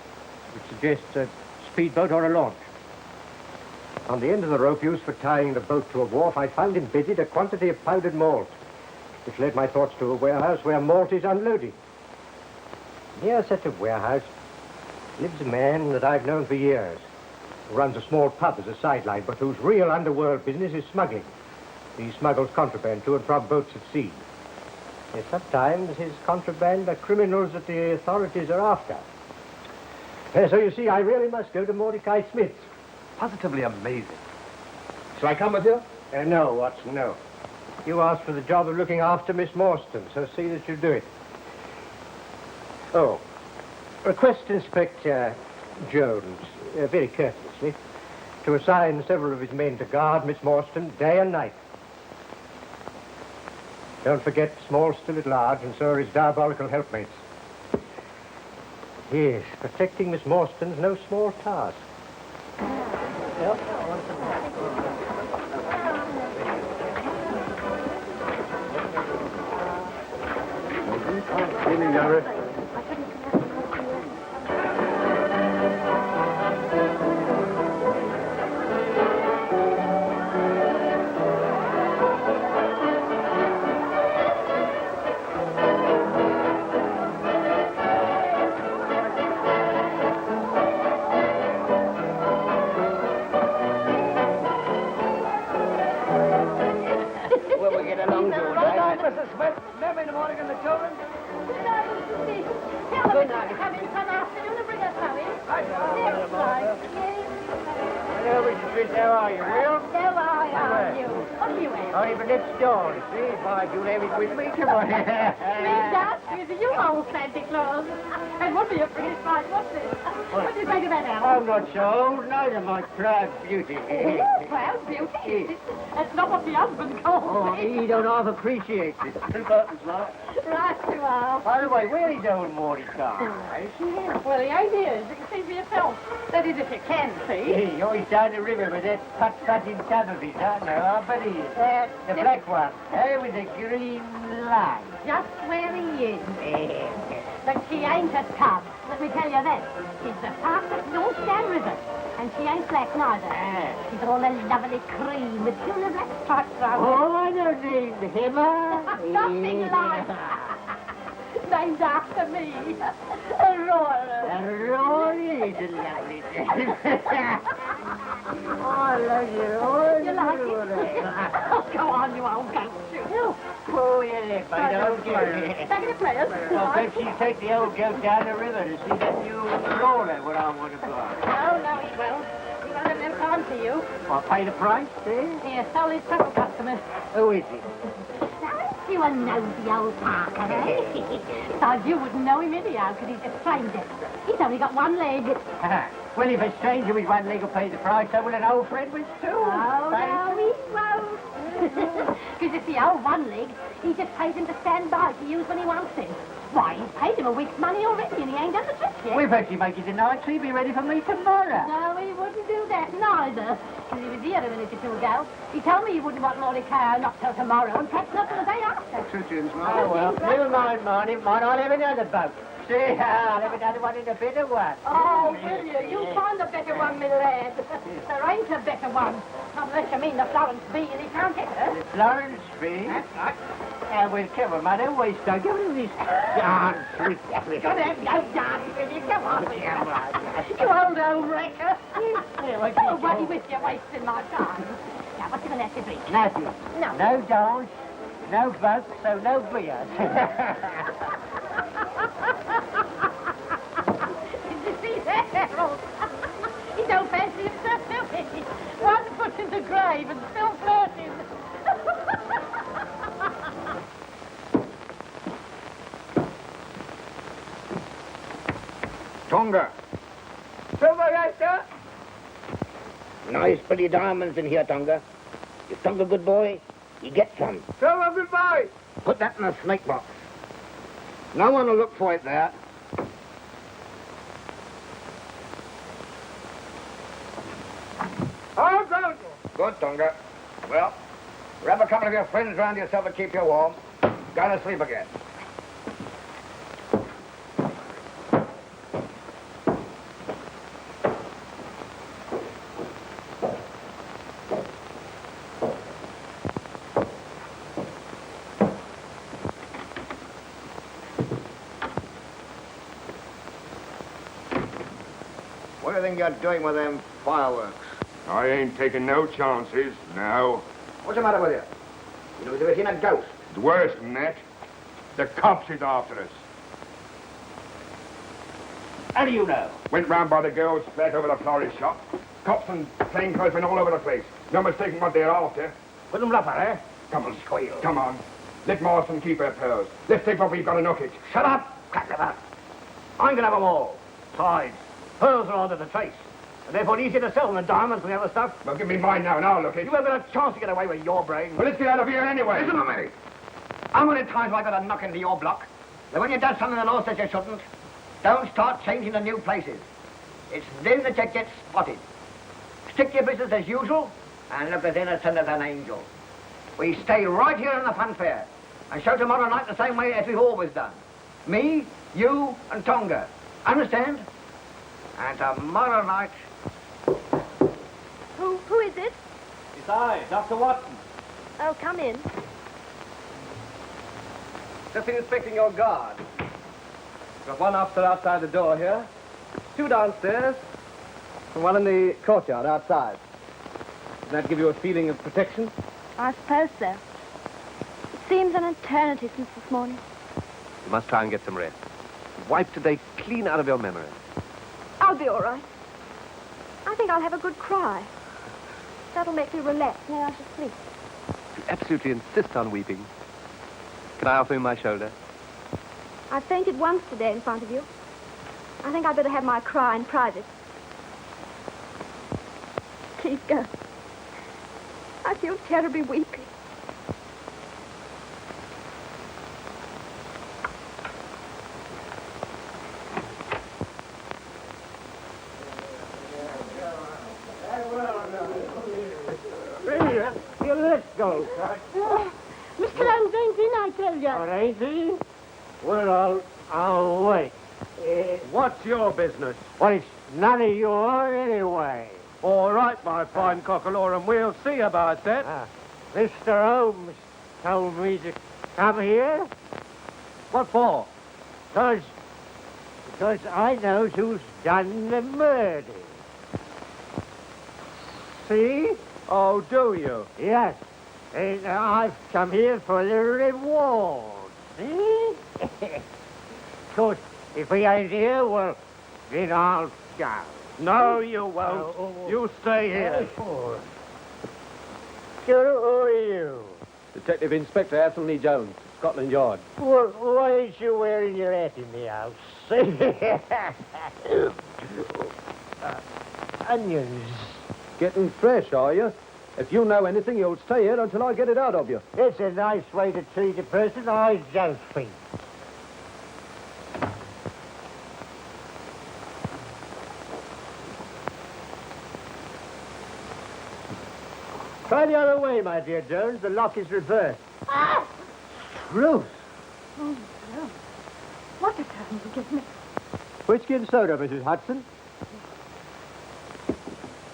which suggests a speedboat or a launch. On the end of the rope used for tying the boat to a wharf, I found embedded a quantity of powdered malt, which led my thoughts to a warehouse where malt is unloaded. Near such a warehouse lives a man that I've known for years, who runs a small pub as a sideline, but whose real underworld business is smuggling. He smuggles contraband to and from boats at sea. Yes, sometimes his contraband are criminals that the authorities are after. So you see, I really must go to Mordecai Smith's. Positively amazing. Shall I come with you? No, Watson, no. You asked for the job of looking after Miss Morstan, so see that you do it. Oh, request Inspector Jones, very courteously, to assign several of his men to guard Miss Morstan day and night. Don't forget, Small's still at large, and so are his diabolical helpmates. Yes, protecting Miss Morstan's no small task. Evening, Gary. Well, we get along, George. Mrs. Smith, never in the morning and the children. Tell them to come in some afternoon and bring us home. Next time. Hello, Mrs. Smith, how are you, Will? So are you? What do you have? Oh, even next door, you see. Why, you'll have it with me, come on. Me dust with you, old Santa Claus. And what do you pretty spot? What's this? What do you think of that, Alan? I'm not so old, neither, my proud beauty. Oh, proud beauty. That's not what the husband calls me. He don't half appreciate it. Two buttons, right? Right you are. By the way, where is old Mordecai? Well, he ain't here. You can see for yourself. That is, if you can see. Hey, always down the river with that putt-putt in some of his, huh? No, I bet he is. The black one, with the green line. Just where he is. But she ain't a tub. Let me tell you that. She's the fastest North Down River. And she ain't black neither. She's all a lovely cream with silver black stripes around her. Oh, I don't need him, Nothing like. Named after me. Aurora. Rory is a lovely name. Oh, I love you. Oh, You like it? Oh, go on, you old goat. Oh, yeah, I don't get it. Take it a place. I'll bet you take the old goat down the river to see that new roller what I want to buy. No, he won't. He won't have no time for you. I'll pay the price, eh? He stole his special customers. Who is he? You a nosy old Parker, eh? Besides, you wouldn't know him anyhow, because he's a stranger. He's only got one leg. Well, if a stranger with one leg will pay the price, so will an old friend with two. Oh, no, he won't. Because if the old one leg, he just pays him to stand by to use when he wants him. Why, he's paid him a week's money already, and he ain't done the trick yet. We've actually make it tonight, so he'll be ready for me tomorrow. No, he wouldn't do that neither. Because he was here a minute or two ago. He told me he wouldn't want Mordecai not till tomorrow, and perhaps not till the day after. Oh, well, never mind, Marty. I'll have another boat. see how. Never done one in a better one. Oh, will you? You'll find a better one, my lad. There ain't a better one. Unless you mean the Florence Bee and he can't get her. The Florence Bee? That's right. Well, come on, man. Don't waste time. Give me this dance. Go there, go dance with you. Come on. You old wrecker. Oh, what with you wasting my time. Now, what you going to have to drink? Nothing. No. No dance, no vote, so no beer. Did you see that, Harold? He don't fancy himself, do he? One foot in the grave and still flirting. Tonga. Silverester? Nice pretty diamonds in here, Tonga. If Tonga good boy, he gets some. Silver, goodbye. Put that in a snake box. No one will look for it there. Oh, go. Good, Tonga. Well, grab a couple of your friends round yourself and keep you warm. Go to sleep again. What do you think you're doing with them fireworks? I ain't taking no chances, now. What's the matter with you? You ever seen a ghost? It's worse than that. The cops is after us. How do you know? Went round by the girls' flat over the florist shop. Cops and plainclothes been all over the place. No mistaking what they're after. Put them bluffer, eh? Come on, squeal. Come on. Let Marston keep her pearls. Let's take what we've got and hook it. Shut up, crackliver. I'm gonna have them all. Besides, pearls are under the trace. And therefore easier to sell than diamonds and the other stuff. Well, give me mine now and I'll look it. You haven't got a chance to get away with your brain. Well, let's get out of here anyway. Listen to me. How many times have I got to knock into your block? That when you've done something the law says you shouldn't, don't start changing to new places. It's then that you get spotted. Stick to your business as usual and look as innocent as an angel. We stay right here in the fun fair and show tomorrow night the same way as we've always done. Me, you, and Tonga. Understand? And tomorrow night... Who is it? It's I, Dr. Watson. Oh, come in. Just been inspecting your guard. Got one officer outside the door here, two downstairs, and one in the courtyard outside. Doesn't that give you a feeling of protection? I suppose so. It seems an eternity since this morning. You must try and get some rest. Wipe today clean out of your memory. I'll be all right. I think I'll have a good cry. That'll make me relax, and then I shall sleep. You absolutely insist on weeping. Can I offer you my shoulder? I fainted once today in front of you. I think I'd better have my cry in private. Please go. I feel terribly weepy. Let's go. Mr. Holmes ain't in, I tell you. All ain't he? Well, I'll wait. What's your business? Well, it's none of yours anyway. All right, my fine cockalorum, we'll see about that. Mr. Holmes told me to come here. What for? Because I knows who's done the murder. See? Oh, do you? Yes. And I've come here for the reward. See? Of course, if he ain't here, well, then I'll go. No, you won't. You stay here. Who are you? Detective Inspector Athelney Jones, Scotland Yard. Well, why ain't you wearing your hat in the house? Onions. Getting fresh, are you? If you know anything, you'll stay here until I get it out of you. It's a nice way to treat a person, I don't think. Try the other way, my dear Jones. The lock is reversed. Ah! Ruth. Oh, no. What a time. Forgive me. Whiskey and soda, Mrs. Hudson.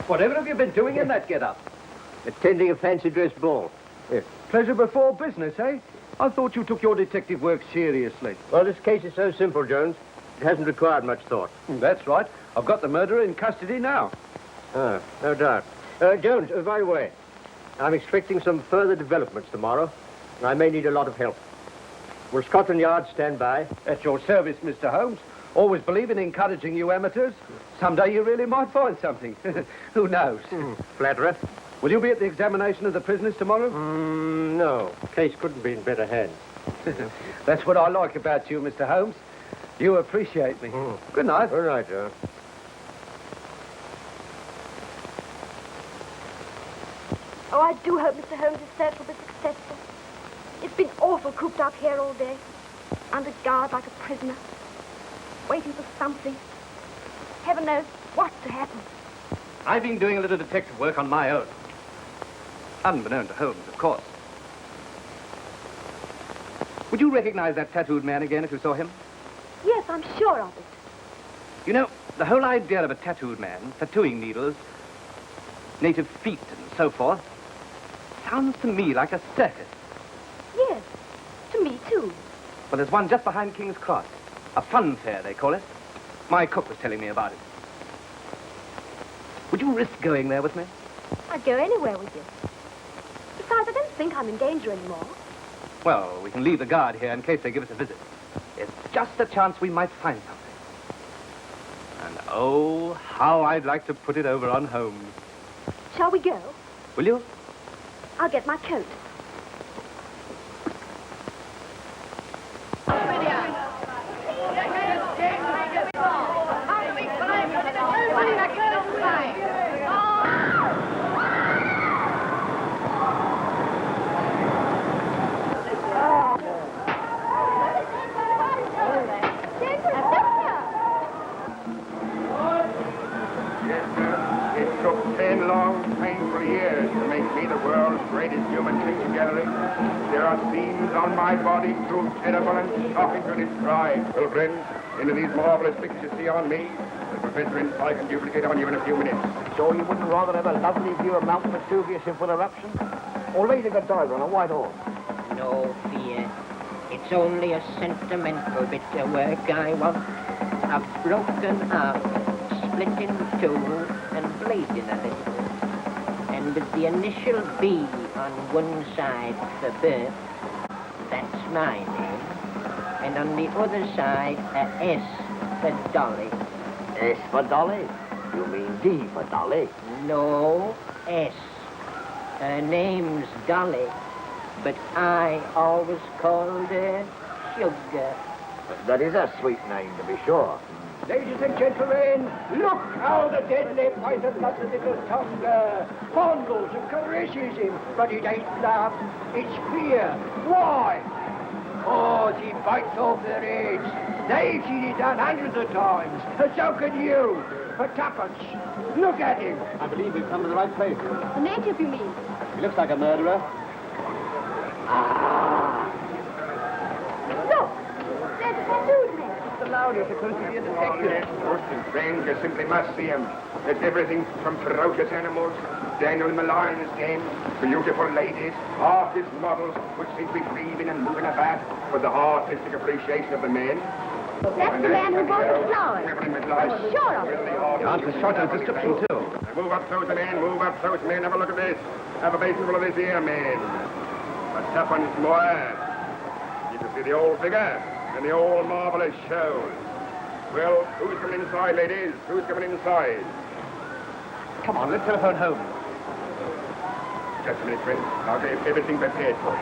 Whatever have you been doing in that get-up? Attending a fancy dress ball. Yes. Pleasure before business, eh? I thought you took your detective work seriously. Well, this case is so simple, Jones. It hasn't required much thought. That's right. I've got the murderer in custody now. Ah, no doubt. Jones, by the way, I'm expecting some further developments tomorrow. I may need a lot of help. Will Scotland Yard stand by? At your service, Mr. Holmes. Always believe in encouraging you amateurs. Someday you really might find something. Who knows? Flatterer? Will you be at the examination of the prisoners tomorrow? No. Case couldn't be in better hands. That's what I like about you, Mr. Holmes. You appreciate me. Good night. All right, Jones. Oh, I do hope Mr. Holmes' search will be successful. It's been awful cooped up here all day, under guard like a prisoner, waiting for something. Heaven knows what's to happen. I've been doing a little detective work on my own. Unbeknown to Holmes, of course. Would you recognize that tattooed man again if you saw him? Yes, I'm sure of it. You know, the whole idea of a tattooed man, tattooing needles, native feet and so forth, sounds to me like a circus. Yes, to me too. Well, there's one just behind King's Cross. A fun fair, they call it. My cook was telling me about it. Would you risk going there with me? I'd go anywhere with you. Besides, I don't think I'm in danger anymore. Well, we can leave the guard here in case they give us a visit. It's just a chance we might find something. And oh, how I'd like to put it over on Holmes. Shall we go? Will you? I'll get my coat. It took 10 long, painful years to make me the world's greatest human picture gallery. There are scenes on my body too terrible and shocking to describe. Well, friends, into these marvelous pictures you see on me, the Professor inside can duplicate on you in a few minutes. So you wouldn't rather have a lovely view of Mount Vesuvius in full eruption? Or Lady Godiva on a white horse? No fear. It's only a sentimental bit of work I want. A broken arm, split in two, and bleeding a little. And with the initial B on one side for birth, that's my name. And on the other side, a S for Dolly. S for Dolly? You mean D for Dolly? No, S. Her name's Dolly, but I always called her Sugar. That is a sweet name, to be sure. Ladies and gentlemen, look how the deadly python got the little tongue there. Fondles and caresses him, but it ain't love, it's fear. Why? Oh, she bites off their heads. They've seen it done hundreds of times, and so can you. For tuppence. Look at him. I believe we've come to the right place. The native, you mean? He looks like a murderer. Look! There's a tattooed man. The louder supposed to be a detective. Most and strange, you simply must see him. There's everything from ferocious animals, Daniel Malines games, beautiful ladies, artist models, which seem to be breathing and moving about with the artistic appreciation of the men. That's the man who bought the flowers. I'm sure of it. Answer short of description, too. Move up, those men, move up, those men. Have a look at this. Have a basinful of this here, man. A tuppence more. You can see the old figure and the old marvelous show. Well, who's coming inside, ladies? Who's coming inside? Come on, let's telephone home. Just a minute, friend. I'll get everything prepared for you.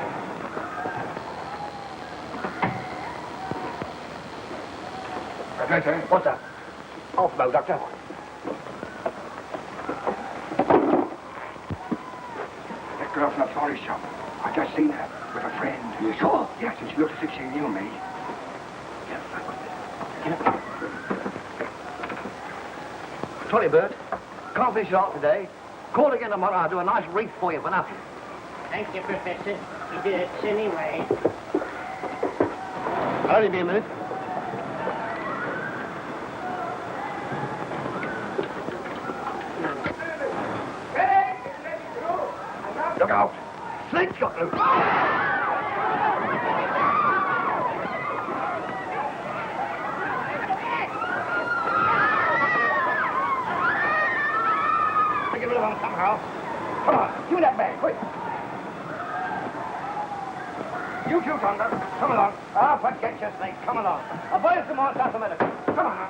Professor? What's that? Off bow, Doctor. That girl from the florist shop. I just seen her with a friend. You sure? Yes, and she looked as if she knew me. Sorry, Bert. Can't finish it off today. Call again tomorrow. I'll do a nice wreath for you for nothing. Thank you, Professor. You did it anyway. I'll only be a minute. Look out. Flint's got loose. Get rid of him somehow. Come on, give me that bag, quick. You too, Tonga. Come along. Ah, forget your snake. Come along. I'll buy you some more South America. Come on now.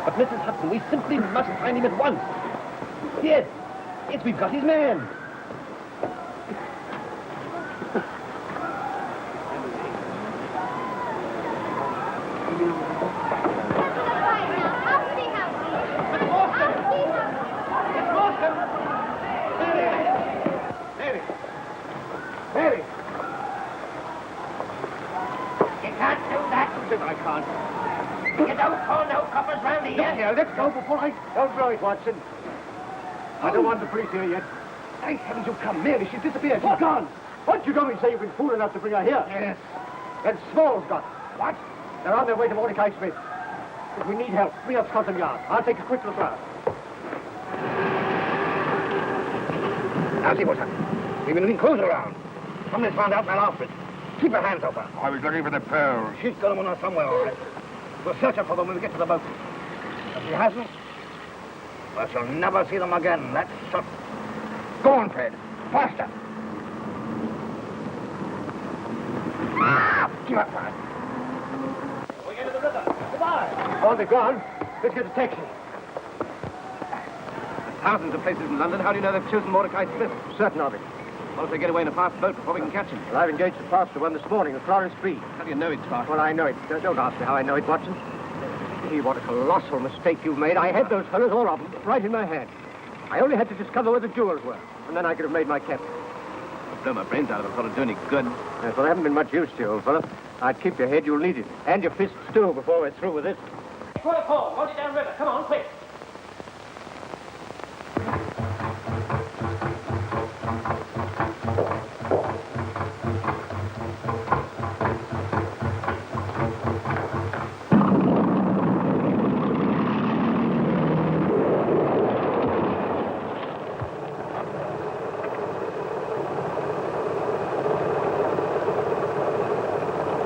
But Mrs. Hudson, we simply must find him at once. Yes, we've got his man. Mary! You can't do that. I can't. You don't call no coppers round here. Look here, let's go before I... Don't blow it, Watson. I don't want the police here yet. Thank heavens you come. Mary, she's disappeared. She's gone. What you told me to say you've been fool enough to bring her here? Yes. And Small's got. What? They're on their way to Mordecai Smith. If we need help, bring up Scotland Yard. I'll take a quick look round. Now see what's happened. We've been looking close around. Somebody's found out my outfit. Keep your hands open. I was looking for the pearls. She's got them on her somewhere, all right. We'll search her for them when we get to the boat. If she hasn't, well, she'll never see them again. That's certain. Go on, Fred. Faster. Keep up, Fred. We're going to the river. Goodbye. On the ground. Let's get a taxi. Thousands of places in London. How do you know they've chosen Mordecai Smith? Certain of it. What if they get away in a fast boat before we can catch him? Well, I've engaged a faster one this morning, the Florence Free. How do you know it's fast? Well, I know it. Don't ask me how I know it, Watson. Gee, what a colossal mistake you've made. I had those fellows, all of them, right in my hand. I only had to discover where the jewels were, and then I could have made my capture. Blow my brains out of it. Thought it'd do any good. Yes, well, I haven't been much use to you, old fellow. I'd keep your head. You'll need it. And your fists, too, before we're through with this. Hold it down river. Come on, quick.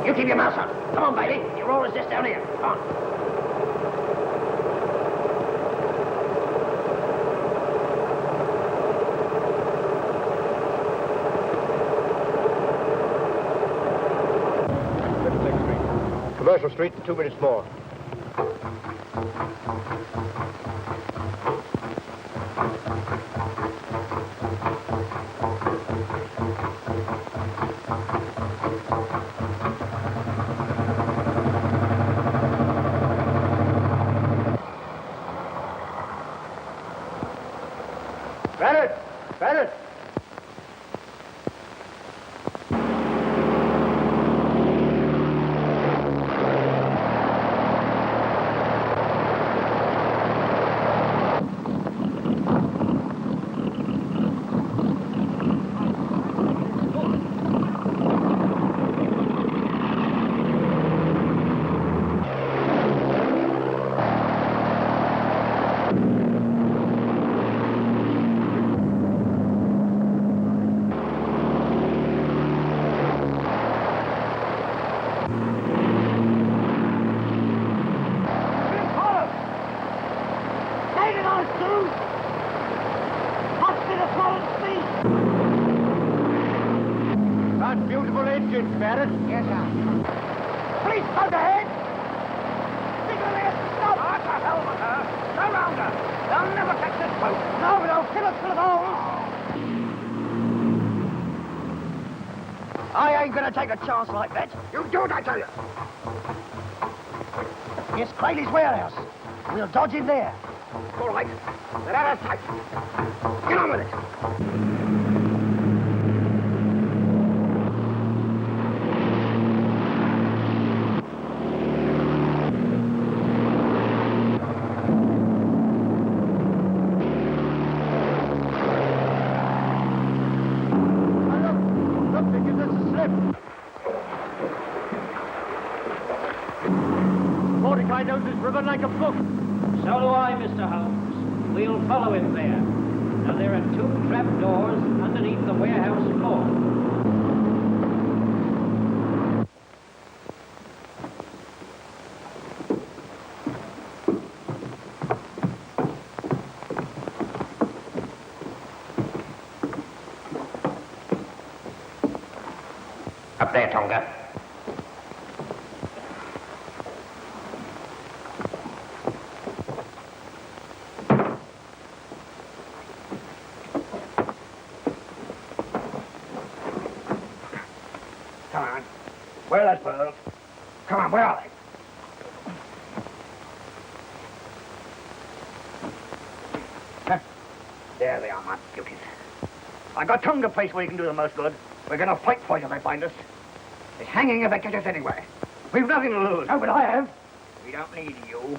You keep your mouth shut. Come on, baby. You're all resist down here. Come on. Commercial Street, 2 minutes more. Barrett! Barrett! That beautiful engine, Barrett. Yes, sir. Police boat ahead! Signal stop! What the hell with her? Surround her! They'll never catch this boat! No, but they'll kill us for the whole! I ain't gonna take a chance like that. You do it, I tell you. It's Crayley's warehouse. We'll dodge in there. All right. They're out of sight. Get on with it. Mordecai knows this river like a book. So do I, Mr. Holmes. We'll follow him there. Now, there are 2 trap doors underneath the warehouse floor. Up there, Tonga. Come on. Where are those pearls? Come on, where are they? Huh? There they are, my beauties. I got Tonga place where you can do the most good. We're going to fight for you if they find us. It's hanging if they catch us anyway. We've nothing to lose. Oh, but I have. We don't need you.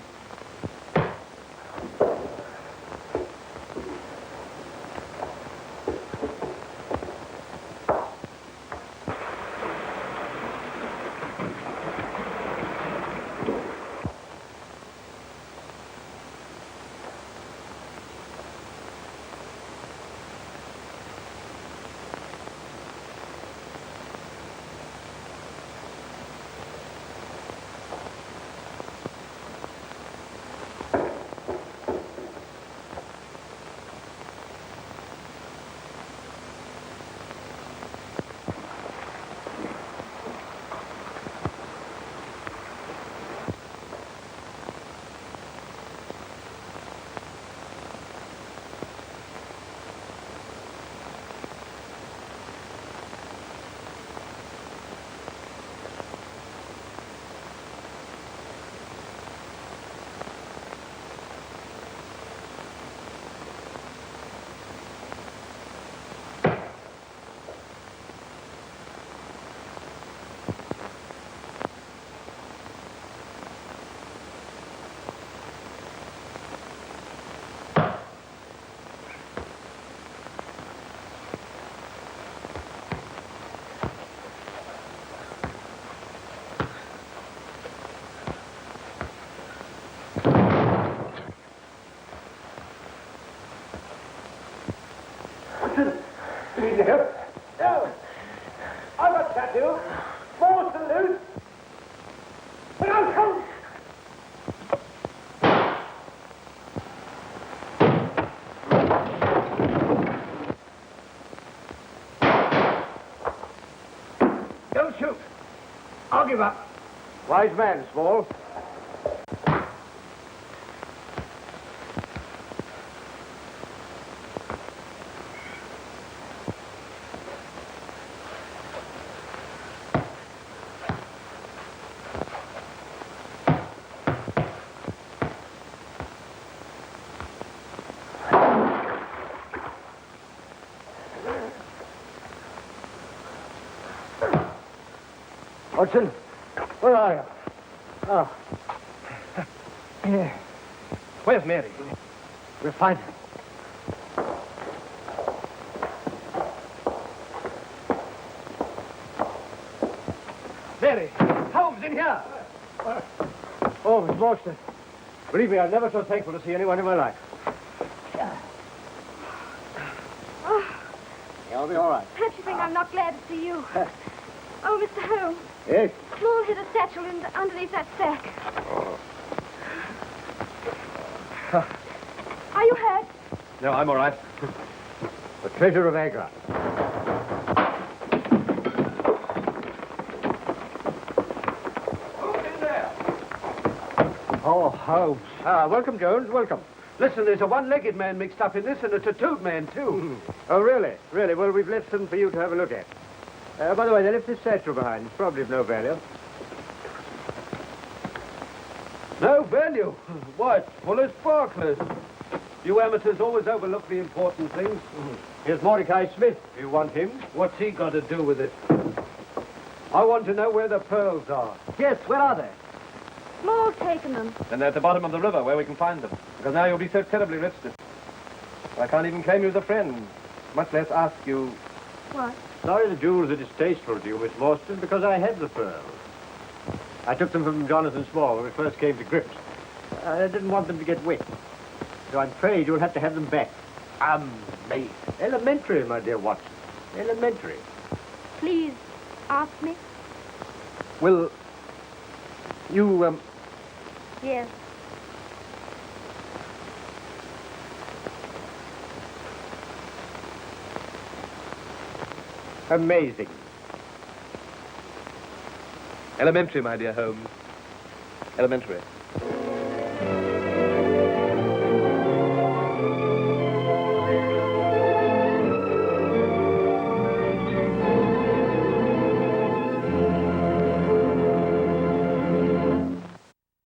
No. I've got tattoo. More to lose. But I'll come. Don't shoot. I'll give up. Wise man, Small. Hudson, where are you? Oh. Yeah. Where's Mary? We'll find her. Mary! Holmes, in here! Oh, Miss Morstan. Believe me, I'm never so thankful to see anyone in my life. You'll be all right. Perhaps you think I'm not glad to see you. Oh, Mr. Holmes. Yes? Small hid a satchel underneath that sack. Are you hurt? No, I'm all right. The treasure of Agra. Who's in there? Oh, Holmes. Welcome, Jones. Welcome. Listen, there's a one-legged man mixed up in this and a tattooed man, too. Oh, really? Really? Well, we've left some for you to have a look at. By the way, they left this satchel behind. It's probably of no value. No value? Why, it's full of sparklers. You amateurs always overlook the important things. Here's Mordecai Smith, if you want him. What's he got to do with it? I want to know where the pearls are. Yes, where are they? Small's taken them. And they're at the bottom of the river where we can find them. Because now you'll be so terribly restless. I can't even claim you as a friend, much less ask you... What? Sorry the jewels are distasteful to you, Miss Morstan, because I had the pearls. I took them from Jonathan Small when we first came to grips. I didn't want them to get wet. So I'm afraid you'll have to have them back. Amazing. Elementary, my dear Watson. Elementary. Please, ask me. Will you, Yes. Amazing. Elementary, my dear Holmes. Elementary.